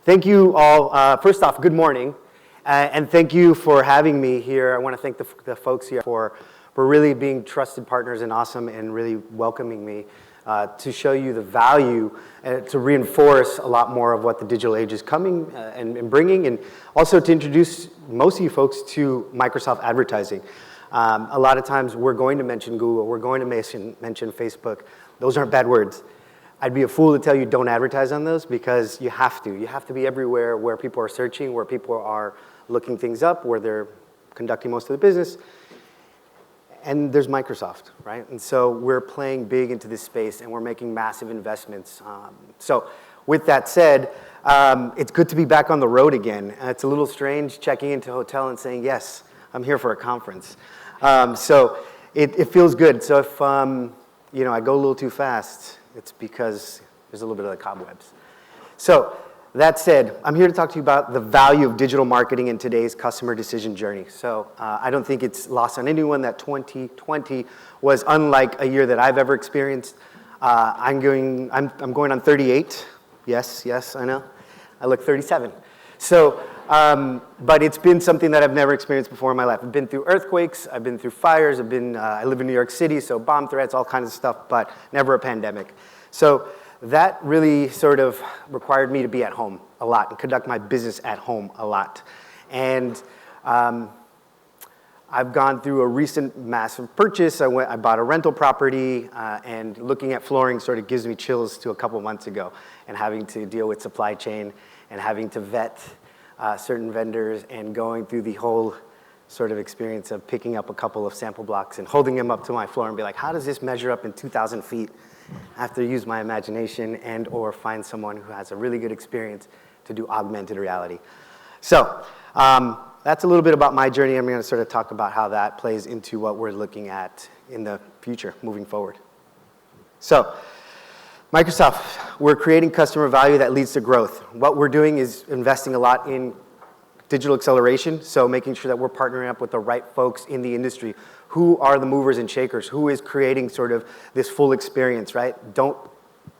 Thank you all. First off, good morning, and thank you for having me here. I want to thank the folks here for really being trusted partners and awesome and really welcoming me to show you the value and to reinforce a lot more of what the digital age is coming and bringing, and also to introduce most of you folks to Microsoft advertising. A lot of times we're going to mention Google, we're going to mention Facebook. Those aren't bad words. I'd be a fool to tell you don't advertise on those because you have to. You have to be everywhere where people are searching, where people are looking things up, where they're conducting most of the business. And there's Microsoft, right? And so we're playing big into this space and we're making massive investments. So with that said, it's good to be back on the road again. It's a little strange checking into a hotel and saying, yes, I'm here for a conference. So it feels good. So if I go a little too fast, it's because there's a little bit of the cobwebs. So that said, I'm here to talk to you about the value of digital marketing in today's customer decision journey. So I don't think it's lost on anyone that 2020 was unlike a year that I've ever experienced. I'm going on 38. Yes, I know. I look 37. So, but it's been something that I've never experienced before in my life. I've been through earthquakes, I've been through fires, I live in New York City, so bomb threats, all kinds of stuff, but never a pandemic. So that really sort of required me to be at home a lot and conduct my business at home a lot. And I've gone through a recent massive purchase. I bought a rental property, and looking at flooring sort of gives me chills to a couple months ago, and having to deal with supply chain and having to vet certain vendors and going through the whole sort of experience of picking up a couple of sample blocks and holding them up to my floor and be like, how does this measure up in 2,000 feet? I have to use my imagination and or find someone who has a really good experience to do augmented reality. So that's a little bit about my journey. I'm going to sort of talk about how that plays into what we're looking at in the future moving forward. So Microsoft, we're creating customer value that leads to growth. What we're doing is investing a lot in digital acceleration, so making sure that we're partnering up with the right folks in the industry. Who are the movers and shakers? Who is creating sort of this full experience, right? Don't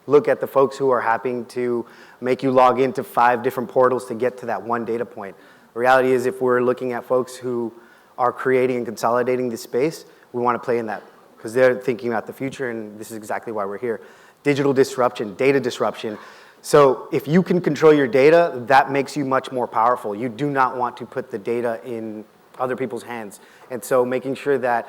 look at the folks who are happy to make you log into 5 different portals to get to that one data point. The reality is if we're looking at folks who are creating and consolidating this space, we want to play in that because they're thinking about the future, and this is exactly why we're here. Digital disruption, data disruption. So if you can control your data, that makes you much more powerful. You do not want to put the data in other people's hands. And so making sure that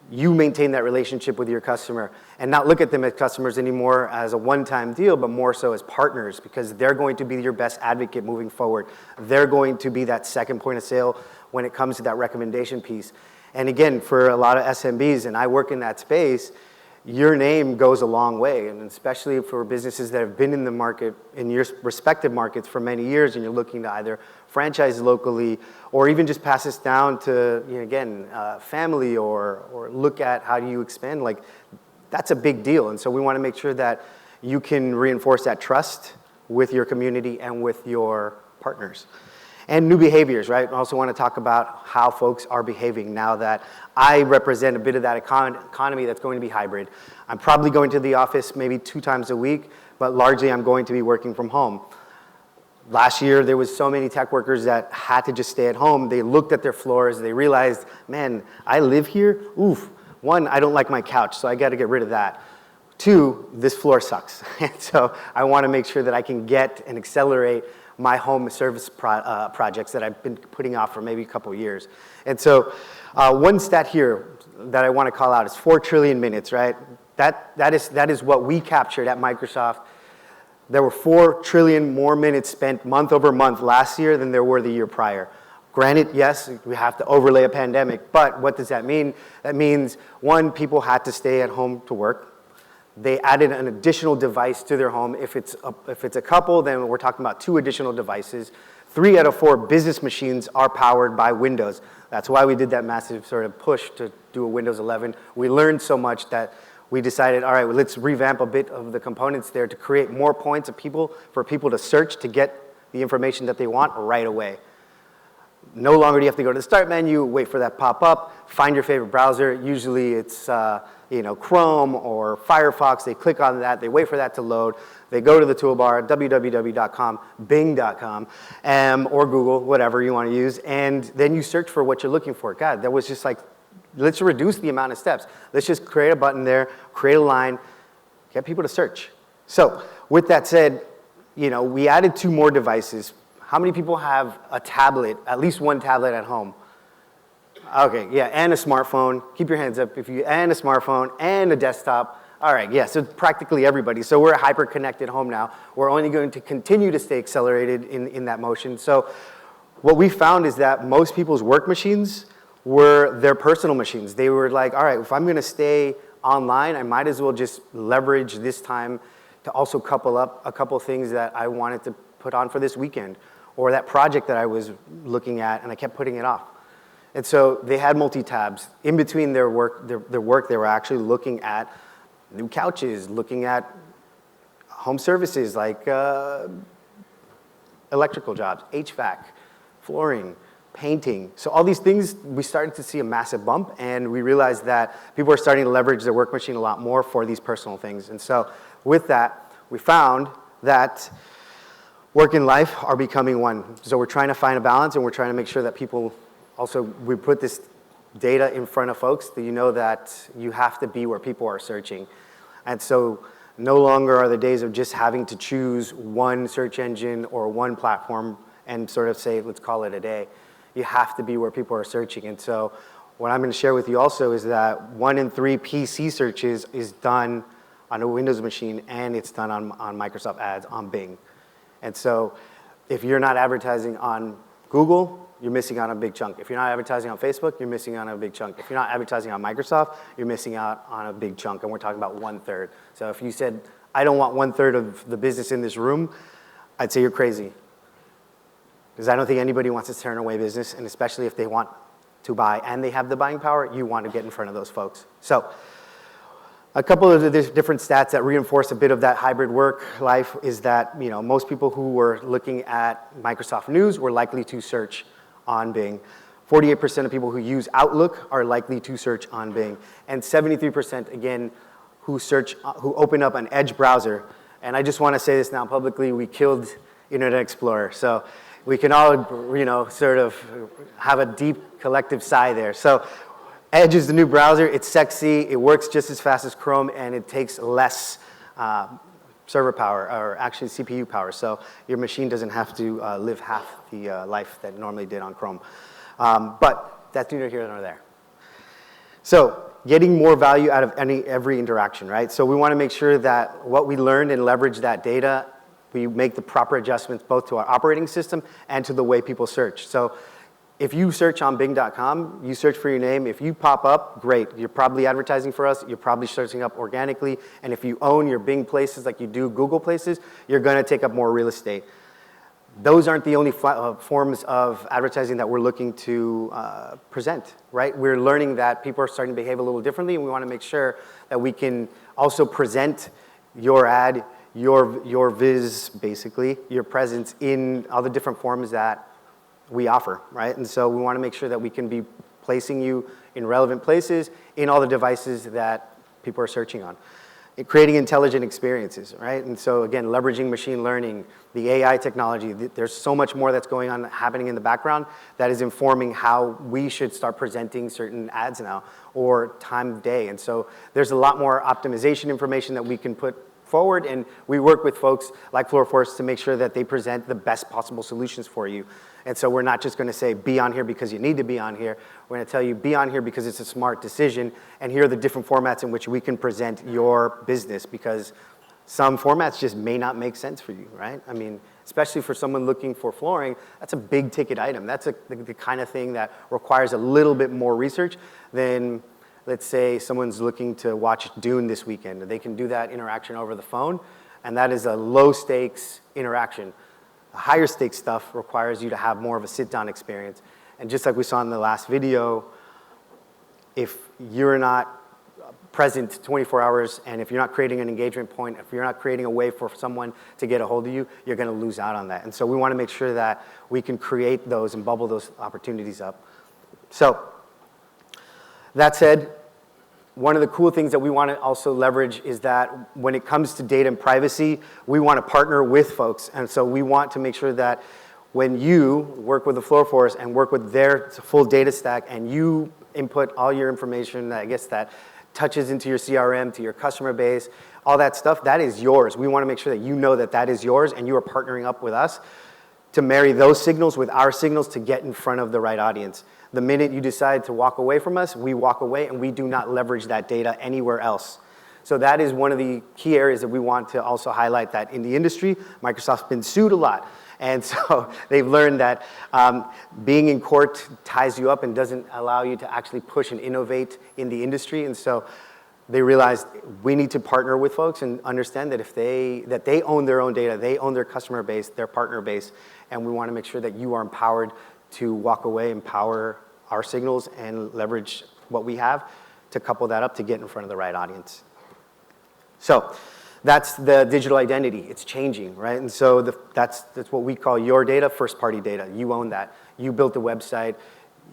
you maintain that relationship with your customer and not look at them as customers anymore as a one-time deal, but more so as partners, because they're going to be your best advocate moving forward. They're going to be that second point of sale when it comes to that recommendation piece. And again, for a lot of SMBs, and I work in that space, your name goes a long way, and especially for businesses that have been in the market, in your respective markets for many years, and you're looking to either franchise locally or even just pass this down to, family or look at how do you expand, like that's a big deal. And so we want to make sure that you can reinforce that trust with your community and with your partners. And new behaviors, right? I also want to talk about how folks are behaving now that I represent a bit of that economy that's going to be hybrid. I'm probably going to the office maybe 2 times a week, but largely I'm going to be working from home. Last year, there was so many tech workers that had to just stay at home. They looked at their floors, they realized, man, I live here? Oof. 1, I don't like my couch, so I got to get rid of that. 2, this floor sucks. And so I want to make sure that I can get and accelerate my home service projects that I've been putting off for maybe a couple of years. And so one stat here that I want to call out is 4 trillion minutes, right? That is what we captured at Microsoft. There were 4 trillion more minutes spent month over month last year than there were the year prior. Granted, yes, we have to overlay a pandemic, but what does that mean? That means, 1, people had to stay at home to work. They added an additional device to their home. If it's a couple, then we're talking about 2 additional devices. 3 out of 4 business machines are powered by Windows. That's why we did that massive sort of push to do a Windows 11. We learned so much that we decided, all right, well, let's revamp a bit of the components there to create more points for people to search to get the information that they want right away. No longer do you have to go to the start menu, wait for that pop up, find your favorite browser. Usually it's Chrome or Firefox. They click on that, they wait for that to load. They go to the toolbar, www.com, bing.com, or Google, whatever you want to use, and then you search for what you're looking for. God, that was just like, let's reduce the amount of steps. Let's just create a button there, create a line, get people to search. So with that said, we added 2 more devices. How many people have a tablet, at least one tablet at home? Okay, yeah, and a smartphone. Keep your hands up and a smartphone and a desktop. All right, yeah, so practically everybody. So we're a hyper-connected home now. We're only going to continue to stay accelerated in that motion. So what we found is that most people's work machines were their personal machines. They were like, all right, if I'm gonna stay online, I might as well just leverage this time to also couple up a couple things that I wanted to put on for this weekend, or that project that I was looking at and I kept putting it off. And so they had multi-tabs. In between their work, they were actually looking at new couches, looking at home services like electrical jobs, HVAC, flooring, painting. So all these things, we started to see a massive bump, and we realized that people are starting to leverage their work machine a lot more for these personal things. And so with that, we found that work and life are becoming one. So we're trying to find a balance, and we're trying to make sure that people also, we put this data in front of folks that that you have to be where people are searching. And so no longer are the days of just having to choose one search engine or one platform and sort of say, let's call it a day. You have to be where people are searching. And so what I'm going to share with you also is that 1 in 3 PC searches is done on a Windows machine, and it's done on Microsoft Ads on Bing. And so if you're not advertising on Google, you're missing out on a big chunk. If you're not advertising on Facebook, you're missing out on a big chunk. If you're not advertising on Microsoft, you're missing out on a big chunk, and we're talking about 1/3. So if you said, I don't want 1/3 of the business in this room, I'd say you're crazy. Because I don't think anybody wants to turn away business, and especially if they want to buy and they have the buying power, you want to get in front of those folks. So a couple of the different stats that reinforce a bit of that hybrid work life is that most people who were looking at Microsoft News were likely to search on Bing. 48% of people who use Outlook are likely to search on Bing. And 73%, again, who open up an Edge browser. And I just want to say this now publicly, we killed Internet Explorer. So we can all, sort of have a deep collective sigh there. So Edge is the new browser. It's sexy. It works just as fast as Chrome, and it takes less server power, or actually CPU power. So your machine doesn't have to live half the life that it normally did on Chrome. But that's neither here nor there. So getting more value out of every interaction, right? So we want to make sure that what we learned and leverage that data, we make the proper adjustments both to our operating system and to the way people search. So if you search on bing.com, you search for your name. If you pop up, great. You're probably advertising for us. You're probably searching up organically. And if you own your Bing places like you do Google places, you're going to take up more real estate. Those aren't the only forms of advertising that we're looking to present, right? We're learning that people are starting to behave a little differently, and we want to make sure that we can also present your ad, your viz, basically, your presence in all the different forms that we offer, right? And so we want to make sure that we can be placing you in relevant places in all the devices that people are searching on. Creating intelligent experiences, right? And so again, leveraging machine learning, the AI technology, there's so much more that's going on, happening in the background that is informing how we should start presenting certain ads now, or time of day. And so there's a lot more optimization information that we can put forward, and we work with folks like FloorCon to make sure that they present the best possible solutions for you. And so we're not just going to say, be on here because you need to be on here. We're going to tell you, be on here because it's a smart decision, and here are the different formats in which we can present your business, because some formats just may not make sense for you, right? I mean, especially for someone looking for flooring, that's a big ticket item. That's the kind of thing that requires a little bit more research than, let's say, someone's looking to watch Dune this weekend. They can do that interaction over the phone, and that is a low-stakes interaction. The higher stakes stuff requires you to have more of a sit-down experience. And just like we saw in the last video, if you're not present 24 hours, and if you're not creating an engagement point, if you're not creating a way for someone to get a hold of you, you're gonna lose out on that. And so we wanna make sure that we can create those and bubble those opportunities up. So, that said, one of the cool things that we wanna also leverage is that when it comes to data and privacy, we wanna partner with folks. And so we want to make sure that when you work with the FloorForce and work with their full data stack and you input all your information, I guess that touches into your CRM, to your customer base, all that stuff, that is yours. We want to make sure that you know that that is yours and you are partnering up with us to marry those signals with our signals to get in front of the right audience. The minute you decide to walk away from us, we walk away and we do not leverage that data anywhere else. So that is one of the key areas that we want to also highlight, that in the industry, Microsoft's been sued a lot. And so they've learned that being in court ties you up and doesn't allow you to actually push and innovate in the industry. And so they realized we need to partner with folks and understand that that they own their own data, they own their customer base, their partner base, and we want to make sure that you are empowered to walk away, empower our signals, and leverage what we have to couple that up to get in front of the right audience. So that's the digital identity. It's changing, right? And so that's what we call your data, first-party data. You own that. You built the website.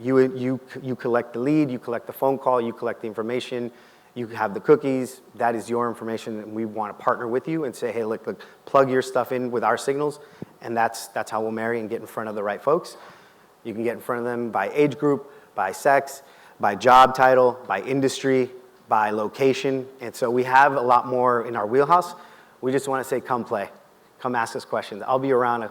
You collect the lead. You collect the phone call. You collect the information. You have the cookies. That is your information, and we want to partner with you and say, hey, look, plug your stuff in with our signals, and that's how we'll marry and get in front of the right folks. You can get in front of them by age group, by sex, by job title, by industry, by location. And so we have a lot more in our wheelhouse. We just want to say, come play. Come ask us questions. I'll be around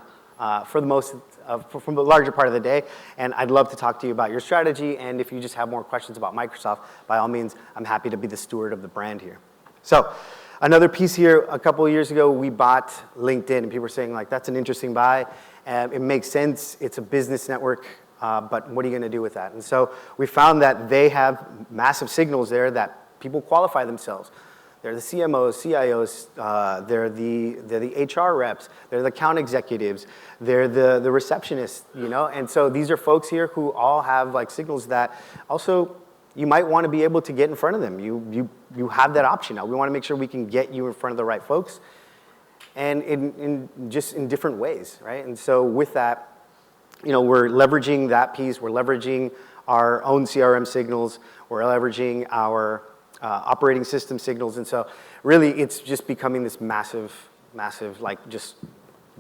for the larger part of the day, and I'd love to talk to you about your strategy, and if you just have more questions about Microsoft, by all means, I'm happy to be the steward of the brand here. So another piece here, a couple of years ago, we bought LinkedIn, and people were saying, like, that's an interesting buy. It makes sense. It's a business network. But what are you going to do with that? And so we found that they have massive signals there that people qualify themselves. They're the CMOs, CIOs, they're the HR reps, they're the account executives, they're the receptionists, you know? And so these are folks here who all have like signals that also you might want to be able to get in front of them. You have that option now. We want to make sure we can get you in front of the right folks, and in different ways, right? And so with that, you know, we're leveraging that piece. We're leveraging our own CRM signals. We're leveraging our operating system signals. And so really it's just becoming this massive, like just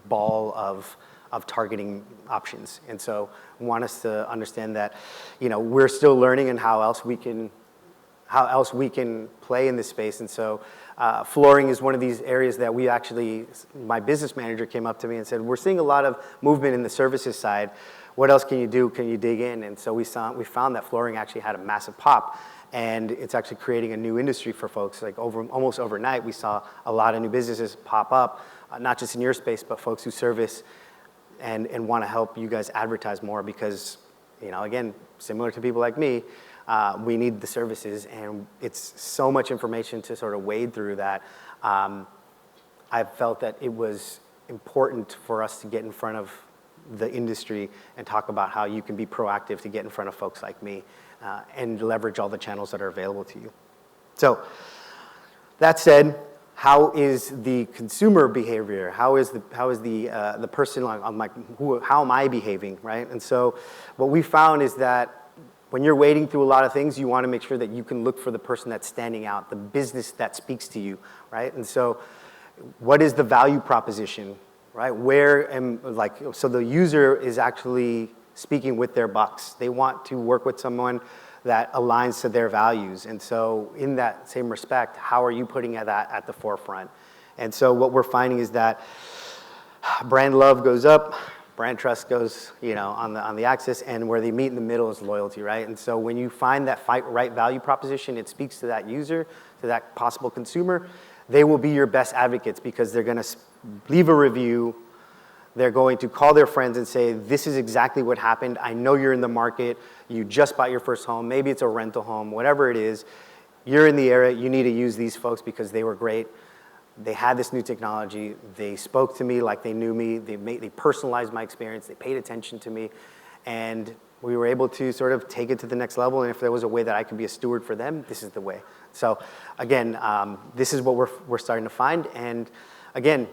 ball of targeting options. And so we want us to understand that, you know, we're still learning and how else we can play in this space. And so flooring is one of these areas that we actually, my business manager came up to me and said, we're seeing a lot of movement in the services side. What else can you do? Can you dig in? And so we found that flooring actually had a massive pop, and it's actually creating a new industry for folks. Like almost overnight, we saw a lot of new businesses pop up, not just in your space, but folks who service and want to help you guys advertise more because, you know, again, similar to people like me, we need the services, and it's so much information to sort of wade through that. I felt that it was important for us to get in front of the industry and talk about how you can be proactive to get in front of folks like me and leverage all the channels that are available to you. So that said, how is the consumer behavior? How is the person how am I behaving, right? And so what we found is that when you're wading through a lot of things, you want to make sure that you can look for the person that's standing out, the business that speaks to you, right? And so what is the value proposition, right? So the user is actually speaking with their bucks. They want to work with someone that aligns to their values. And so in that same respect, how are you putting that at the forefront? And so what we're finding is that brand love goes up, brand trust goes, you know, on the axis, and where they meet in the middle is loyalty, right? And so when you find that right value proposition, it speaks to that user, to that possible consumer, they will be your best advocates because they're going to leave a review. They're going to call their friends and say, this is exactly what happened. I know you're in the market. You just bought your first home. Maybe it's a rental home, whatever it is. You're in the area. You need to use these folks because they were great. They had this new technology. They spoke to me like they knew me. They personalized my experience. They paid attention to me. And we were able to sort of take it to the next level, and if there was a way that I could be a steward for them, this is the way. So again, this is what we're starting to find, and again,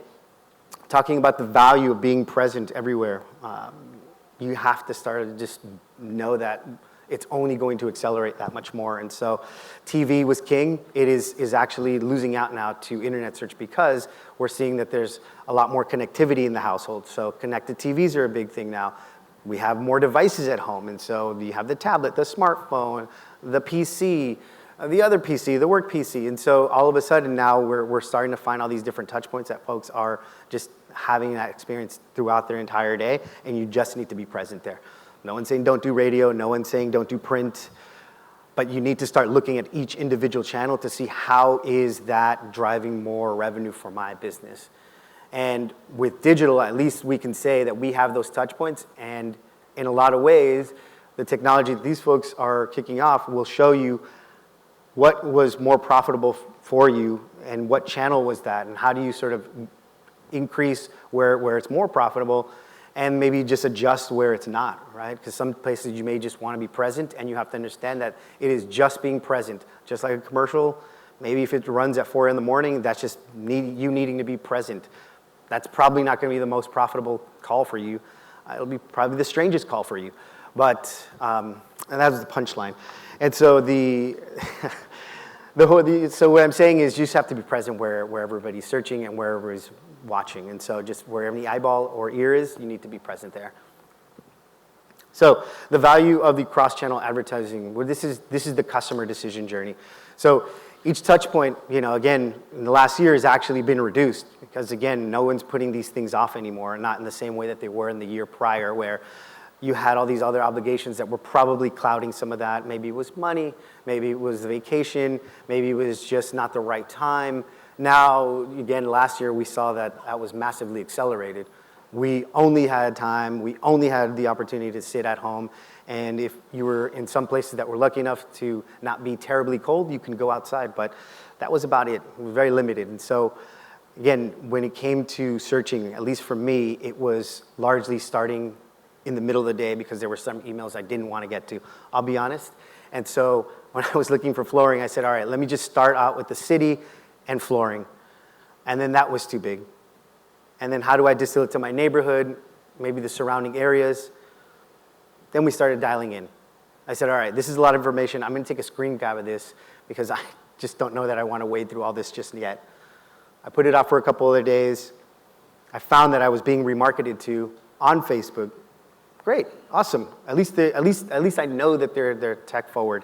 talking about the value of being present everywhere, you have to start to just know that it's only going to accelerate that much more. And so TV was king. It is actually losing out now to internet search because we're seeing that there's a lot more connectivity in the household. So connected TVs are a big thing now. We have more devices at home. And so you have the tablet, the smartphone, the PC, the other PC, the work PC. And so all of a sudden now we're starting to find all these different touch points that folks are just having that experience throughout their entire day, and you just need to be present there. No one's saying don't do radio, no one's saying don't do print, but you need to start looking at each individual channel to see how is that driving more revenue for my business. And with digital, at least we can say that we have those touch points, and in a lot of ways, the technology that these folks are kicking off will show you what was more profitable for you and what channel was that, and how do you sort of increase where it's more profitable and maybe just adjust where it's not, right? Because some places you may just want to be present, and you have to understand that it is just being present. Just like a commercial, maybe if it runs at 4 in the morning, that's just you needing to be present. That's probably not going to be the most profitable call for you. It'll be probably the strangest call for you. But, and that was the punchline. And so so what I'm saying is you just have to be present where everybody's searching and where everybody's watching. And so just wherever the eyeball or ear is, you need to be present there. So the value of the cross-channel advertising, well, this is the customer decision journey. So each touch point, again, in the last year has actually been reduced because, again, no one's putting these things off anymore, not in the same way that they were in the year prior where you had all these other obligations that were probably clouding some of that. Maybe it was money, maybe it was vacation, maybe it was just not the right time. Now, again, last year we saw that was massively accelerated. We only had time, we only had the opportunity to sit at home, and if you were in some places that were lucky enough to not be terribly cold, you can go outside, but that was about it. It was very limited. And so, again, when it came to searching, at least for me, it was largely starting in the middle of the day because there were some emails I didn't want to get to, I'll be honest. And so when I was looking for flooring, I said, all right, let me just start out with the city and flooring. And then that was too big. And then how do I distill it to my neighborhood, maybe the surrounding areas? Then we started dialing in. I said, all right, this is a lot of information. I'm going to take a screen grab of this because I just don't know that I want to wade through all this just yet. I put it out for a couple other days. I found that I was being remarketed to on Facebook. Great, awesome. At least I know that they're tech forward.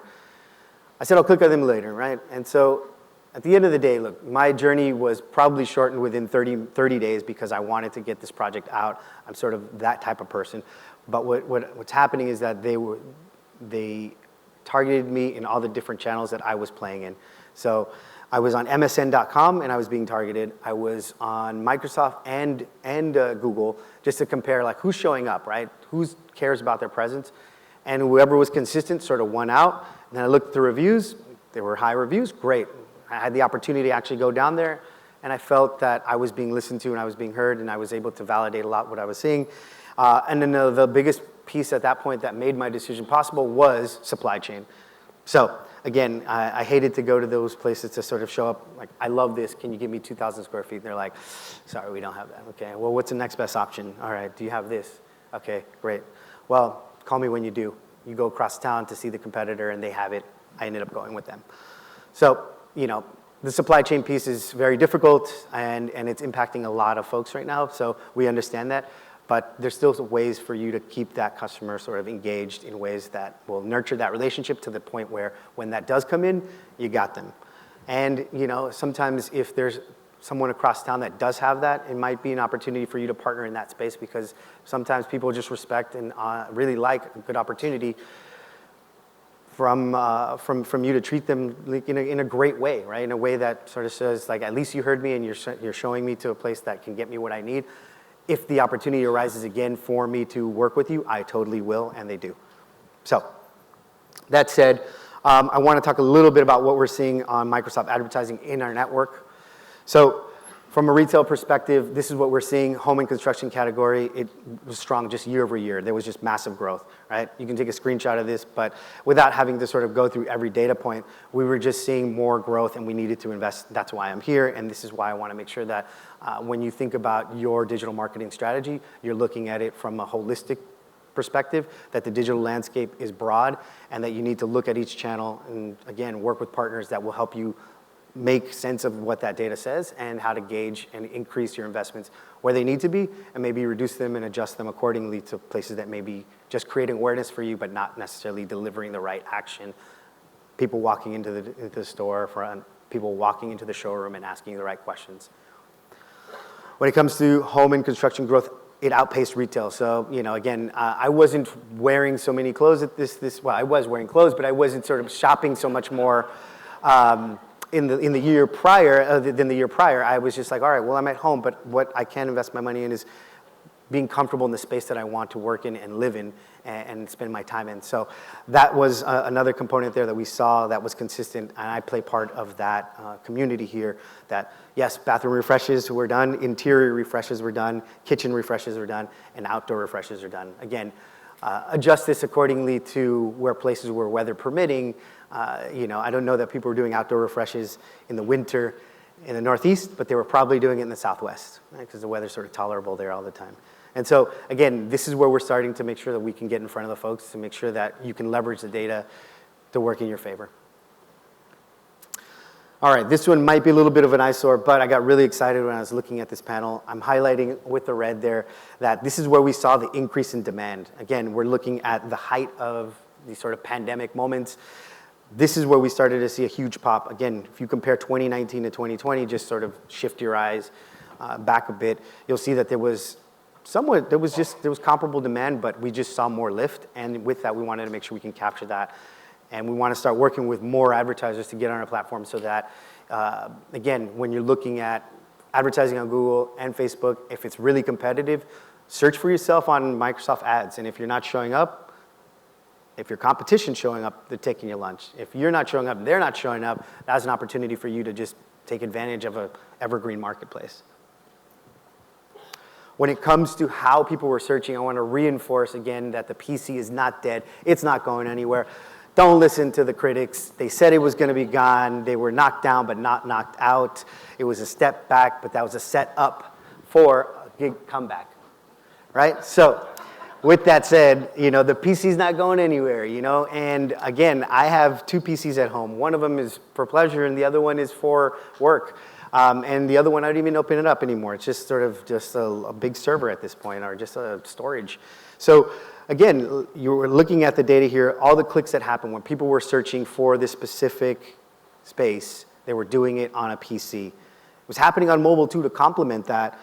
I said I'll click on them later, right? And so at the end of the day, look, my journey was probably shortened within 30 days because I wanted to get this project out. I'm sort of that type of person. But what's happening is that they targeted me in all the different channels that I was playing in. So I was on MSN.com and I was being targeted. I was on Microsoft and Google just to compare like who's showing up, right? Who cares about their presence? And whoever was consistent sort of won out. And then I looked at the reviews. There were high reviews. Great. I had the opportunity to actually go down there, and I felt that I was being listened to and I was being heard, and I was able to validate a lot what I was seeing. And then the biggest piece at that point that made my decision possible was supply chain. So again, I hated to go to those places to sort of show up like, I love this, can you give me 2,000 square feet? And they're like, sorry, we don't have that. Okay, well, what's the next best option? All right, do you have this? Okay, great. Well, call me when you do. You go across town to see the competitor and they have it. I ended up going with them. So, the supply chain piece is very difficult and it's impacting a lot of folks right now. So we understand that. But there's still ways for you to keep that customer sort of engaged in ways that will nurture that relationship to the point where when that does come in, you got them. And, sometimes if there's someone across town that does have that, it might be an opportunity for you to partner in that space because sometimes people just respect and really like a good opportunity from you to treat them in a great way, right? In a way that sort of says, like, at least you heard me and you're showing me to a place that can get me what I need. If the opportunity arises again for me to work with you, I totally will, and they do. So that said, I want to talk a little bit about what we're seeing on Microsoft advertising in our network. So From a retail perspective, this is what we're seeing. Home and construction category, it was strong just year over year. There was just massive growth, right? You can take a screenshot of this, but without having to sort of go through every data point, we were just seeing more growth and we needed to invest. That's why I'm here, and this is why I want to make sure that when you think about your digital marketing strategy, you're looking at it from a holistic perspective, that the digital landscape is broad, and that you need to look at each channel and, again, work with partners that will help you make sense of what that data says and how to gauge and increase your investments where they need to be, and maybe reduce them and adjust them accordingly to places that may be just creating awareness for you but not necessarily delivering the right action. People walking into the store, people walking into the showroom and asking the right questions. When it comes to home and construction growth, it outpaced retail. So, again, I wasn't wearing so many clothes at well, I was wearing clothes, but I wasn't sort of shopping so much more in the year prior than the year prior. I was just like, all right, well, I'm at home, but what I can invest my money in is being comfortable in the space that I want to work in and live in and spend my time in. So that was another component there that we saw that was consistent, and I play part of that community here that, yes, bathroom refreshes were done, interior refreshes were done, kitchen refreshes were done, and outdoor refreshes are done. Again, adjust this accordingly to where places were weather permitting. I don't know that people were doing outdoor refreshes in the winter in the Northeast, but they were probably doing it in the Southwest, right? Because the weather's sort of tolerable there all the time. And so, again, this is where we're starting to make sure that we can get in front of the folks to make sure that you can leverage the data to work in your favor. All right, this one might be a little bit of an eyesore, but I got really excited when I was looking at this panel. I'm highlighting with the red there that this is where we saw the increase in demand. Again, we're looking at the height of these sort of pandemic moments. This is where we started to see a huge pop. Again, if you compare 2019 to 2020, just sort of shift your eyes back a bit, you'll see that there was comparable demand, but we just saw more lift. And with that, we wanted to make sure we can capture that. And we want to start working with more advertisers to get on our platform so that, again, when you're looking at advertising on Google and Facebook, if it's really competitive, search for yourself on Microsoft Ads. And if you're not showing up, if your competition's showing up, they're taking your lunch. If you're not showing up, they're not showing up, that's an opportunity for you to just take advantage of an evergreen marketplace. When it comes to how people were searching, I want to reinforce again that the PC is not dead. It's not going anywhere. Don't listen to the critics. They said it was going to be gone. They were knocked down but not knocked out. It was a step back, but that was a set up for a big comeback, right? So with that said, the PC's not going anywhere, and again, I have two PCs at home. One of them is for pleasure and the other one is for work. And the other one, I don't even open it up anymore. It's just sort of just a big server at this point, or just a storage. So again, you were looking at the data here, all the clicks that happened when people were searching for this specific space, they were doing it on a PC. It was happening on mobile too to complement that.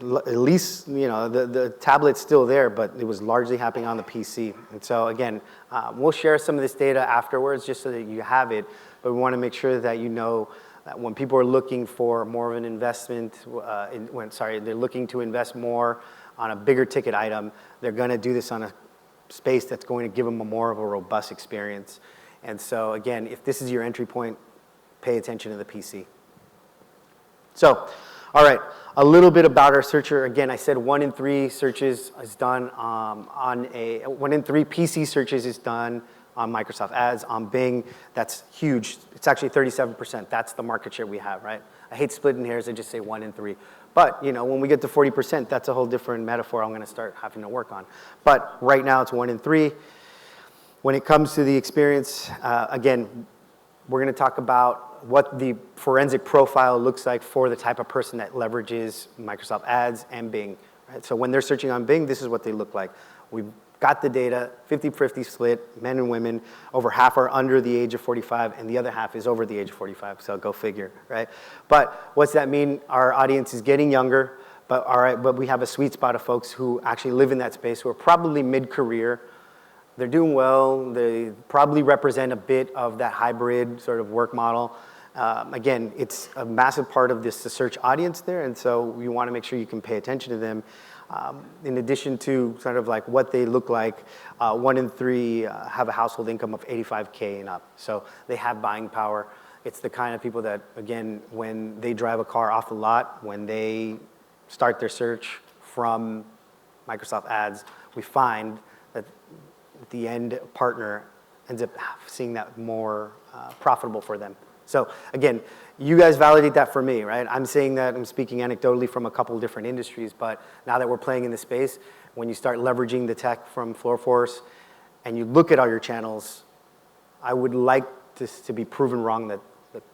At least, the tablet's still there, but it was largely happening on the PC. And so again, we'll share some of this data afterwards just so that you have it, but we want to make sure that you know that when people are looking for more of an investment, they're looking to invest more on a bigger ticket item, they're going to do this on a space that's going to give them more of a robust experience. And so again, if this is your entry point, pay attention to the PC. So, all right, a little bit about our searcher. Again, I said 1 in 3 searches is done 1 in 3 PC searches is done on Microsoft Ads. On Bing, that's huge. It's actually 37%. That's the market share we have, right? I hate splitting hairs. I just say 1 in 3. But, when we get to 40%, that's a whole different metaphor I'm going to start having to work on. But right now, it's 1 in 3. When it comes to the experience, again, we're going to talk about what the forensic profile looks like for the type of person that leverages Microsoft Ads and Bing. Right? So when they're searching on Bing, this is what they look like. We've got the data, 50-50 split, men and women. Over half are under the age of 45, and the other half is over the age of 45, so go figure, right? But what's that mean? Our audience is getting younger, but we have a sweet spot of folks who actually live in that space, who are probably mid-career. They're doing well. They probably represent a bit of that hybrid sort of work model. Again, it's a massive part of the search audience there, and so we want to make sure you can pay attention to them. In addition to sort of like what they look like, 1 in 3 have a household income of $85K and up. So they have buying power. It's the kind of people that, again, when they drive a car off the lot, when they start their search from Microsoft Ads, we find that the end partner ends up seeing that more profitable for them. So again, you guys validate that for me, right? I'm saying that, I'm speaking anecdotally from a couple of different industries, but now that we're playing in the space, when you start leveraging the tech from FloorForce and you look at all your channels, I would like this to be proven wrong that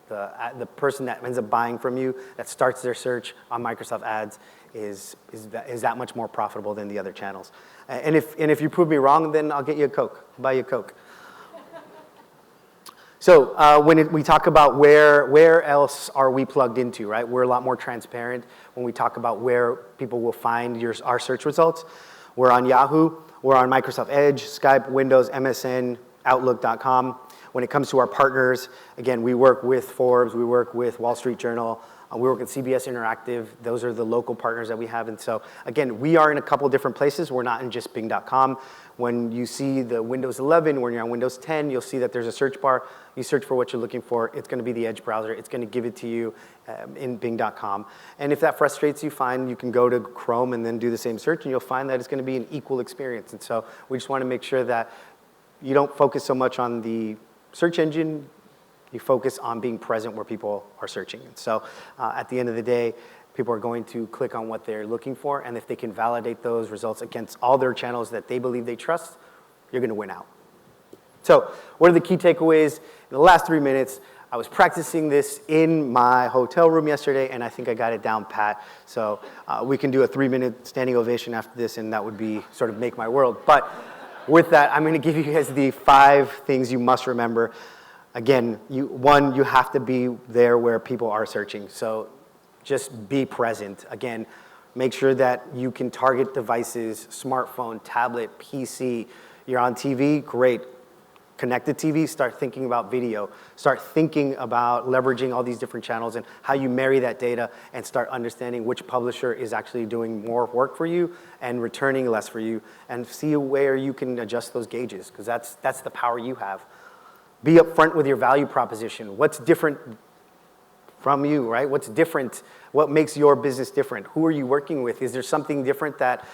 the person that ends up buying from you, that starts their search on Microsoft Ads, is that much more profitable than the other channels. And if you prove me wrong, then I'll get you a Coke. I'll buy you a Coke. So when we talk about where else are we plugged into, right? We're a lot more transparent when we talk about where people will find our search results. We're on Yahoo. We're on Microsoft Edge, Skype, Windows, MSN, Outlook.com. When it comes to our partners, again, we work with Forbes, we work with Wall Street Journal, we work with CBS Interactive. Those are the local partners that we have. And so, again, we are in a couple different places. We're not in just Bing.com. When you see the Windows 11, when you're on Windows 10, you'll see that there's a search bar. You search for what you're looking for. It's going to be the Edge browser. It's going to give it to you in Bing.com. And if that frustrates you, fine, you can go to Chrome and then do the same search, and you'll find that it's going to be an equal experience. And so we just want to make sure that you don't focus so much on the search engine, you focus on being present where people are searching. And so at the end of the day, people are going to click on what they're looking for, and if they can validate those results against all their channels that they believe they trust, you're going to win out. So what are the key takeaways? In the last 3 minutes, I was practicing this in my hotel room yesterday, and I think I got it down pat. So we can do a 3-minute standing ovation after this, and that would be sort of make my world. But with that, I'm going to give you guys the 5 things you must remember. Again, one, you have to be there where people are searching. So just be present. Again, make sure that you can target devices, smartphone, tablet, PC. You're on TV, great. Connected TV, start thinking about video. Start thinking about leveraging all these different channels and how you marry that data, and start understanding which publisher is actually doing more work for you and returning less for you, and see where you can adjust those gauges, because that's the power you have. Be upfront with your value proposition. What's different from you, right? What's different? What makes your business different? Who are you working with? Is there something different that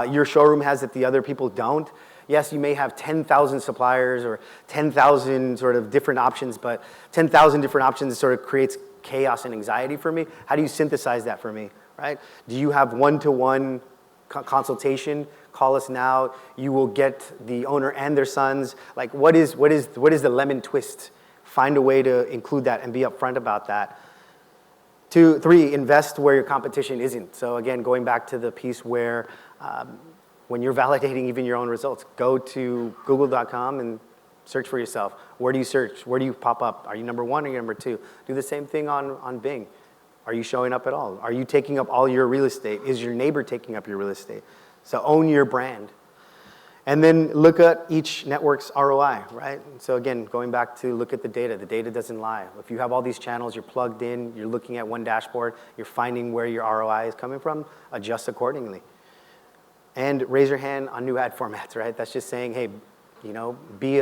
your showroom has that the other people don't? Yes, you may have 10,000 suppliers or 10,000 sort of different options, but 10,000 different options sort of creates chaos and anxiety for me. How do you synthesize that for me, right? Do you have one-to-one consultation? Call us now. You will get the owner and their sons. Like, what is the lemon twist? Find a way to include that and be upfront about that. 2, 3, invest where your competition isn't. So again, going back to the piece where when you're validating even your own results, go to google.com and search for yourself. Where do you search? Where do you pop up? Are you number 1 or you number 2? Do the same thing on Bing. Are you showing up at all? Are you taking up all your real estate? Is your neighbor taking up your real estate? So own your brand. And then look at each network's ROI, right? So again, going back to look at the data. The data doesn't lie. If you have all these channels, you're plugged in, you're looking at one dashboard, you're finding where your ROI is coming from, adjust accordingly. And raise your hand on new ad formats, right? That's just saying, hey, you know, be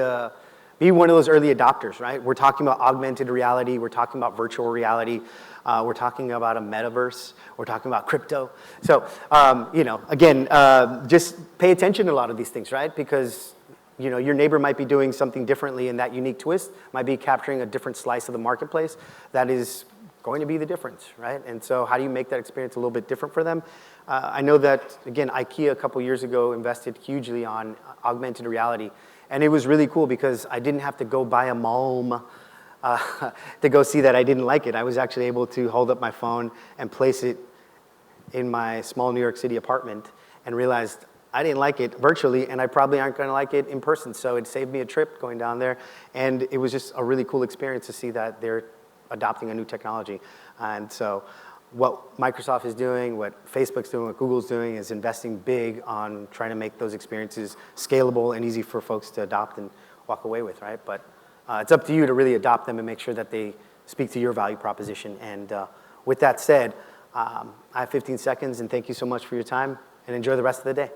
one of those early adopters, right? We're talking about augmented reality. We're talking about virtual reality. We're talking about a metaverse. We're talking about crypto. So, you know, again, just pay attention to a lot of these things, right? Because, you know, your neighbor might be doing something differently, and that unique twist might be capturing a different slice of the marketplace. That is going to be the difference, right? And so how do you make that experience a little bit different for them? I know that, again, IKEA a couple years ago invested hugely on augmented reality. And it was really cool because I didn't have to go buy a Malm to go see that I didn't like it. I was actually able to hold up my phone and place it in my small New York City apartment and realized I didn't like it virtually, and I probably aren't going to like it in person. So it saved me a trip going down there. And it was just a really cool experience to see that they're adopting a new technology. And so what Microsoft is doing, what Facebook's doing, what Google's doing is investing big on trying to make those experiences scalable and easy for folks to adopt and walk away with, right? But it's up to you to really adopt them and make sure that they speak to your value proposition. And with that said, I have 15 seconds, and thank you so much for your time, and enjoy the rest of the day.